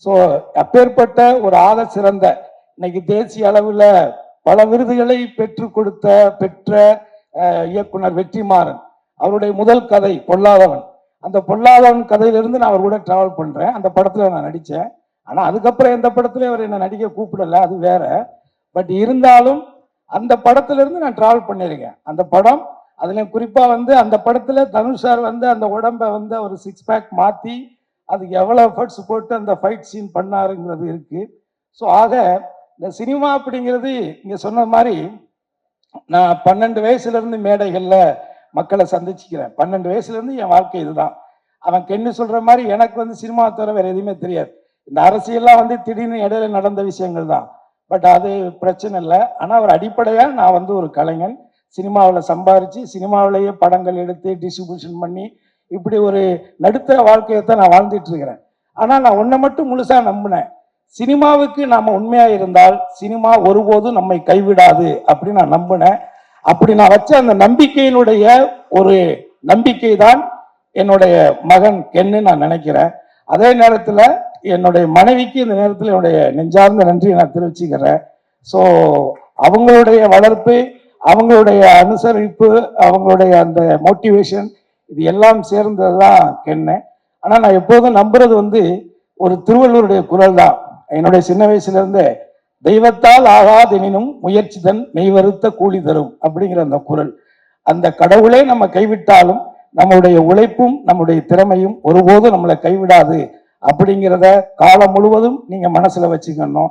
So அப்பேற்பட்ட ஒரு ஆக சிறந்த இன்னைக்கு தேசிய அளவில் பல விருதுகளை பெற்ற இயக்குனர் வெற்றிமாறன் அவருடைய முதல் கதை பொல்லாதவன். அந்த பொல்லாதவன் கதையிலிருந்து நான் அவர் கூட டிராவல் பண்றேன். அந்த படத்துல நான் நடித்தேன். ஆனா அதுக்கப்புறம் எந்த படத்துலயும் அவர் என்ன நடிக்க கூப்பிடல, அது வேற. பட் இருந்தாலும் அந்த படத்துல இருந்து நான் டிராவல் பண்ணியிருக்கேன். அந்த படம் அதுல குறிப்பா அந்த படத்துல தனுஷ் சார் அந்த உடம்பை ஒரு 6 பேக் மாத்தி அதுக்கு எவ்வளவு எஃபர்ட்ஸ் போட்டு அந்த ஃபைட் சீன் பண்ணாருங்கிறது இருக்கு. ஸோ ஆக இந்த சினிமா அப்படிங்கிறது இங்க சொன்ன மாதிரி நான் 12 வயசுல இருந்து மேடைகள்ல மக்களை சந்திச்சுக்கிறேன். 12 வயசுல இருந்து என் வாழ்க்கை இதுதான். அவன் கென்னு சொல்ற மாதிரி எனக்கு சினிமா தவிர வேற எதுவுமே தெரியாது. இந்த அரசியல்லாம் திடீர்னு இடையில நடந்த விஷயங்கள் தான். பட் அது பிரச்சனை இல்லை. ஆனா ஒரு அடிப்படையா நான் ஒரு கலைஞன், சினிமாவில் சம்பாரிச்சு சினிமாவிலேயே படங்கள் எடுத்து டிஸ்ட்ரிபியூஷன் பண்ணி இப்படி ஒரு நடுத்தர வாழ்க்கையை தான் நான் வாழ்ந்துட்டு இருக்கிறேன். ஆனா நான் ஒன்றை மட்டும் முழுசா நம்பினேன், சினிமாவுக்கு நாம உண்மையா இருந்தால் சினிமா ஒருபோதும் நம்மை கைவிடாது அப்படின்னு நான் நம்பினேன். அப்படி நான் வச்ச அந்த நம்பிக்கையினுடைய ஒரு நம்பிக்கை தான் என்னுடைய மகன் கென்னு நான் நினைக்கிறேன். அதே நேரத்தில் என்னுடைய மனைவிக்கு இந்த நேரத்தில் என்னுடைய நெஞ்சார்ந்த நன்றியை நான் தெரிவிச்சுக்கிறேன். ஸோ அவங்களுடைய வளர்ப்பு, அவங்களுடைய அனுசரிப்பு, அவங்களுடைய அந்த மோட்டிவேஷன், இது எல்லாம் சேர்ந்தது தான் கென்னு. ஆனால் நான் எப்போதும் நம்புறது ஒரு திருவள்ளுவருடைய குரல் தான். என்னுடைய சின்ன வயசுல இருந்தே தெய்வத்தால் ஆகாதெனினும் முயற்சி தன் மெய்வருத்த கூலி தரும் அப்படிங்கிற அந்த குரல். அந்த கடவுளே நம்ம கைவிட்டாலும் நம்முடைய உழைப்பும் நம்முடைய திறமையும் ஒருபோதும் நம்மளை கைவிடாது அப்படிங்கிறத காலம் முழுவதும் நீங்க மனசுல வச்சுக்கணும்.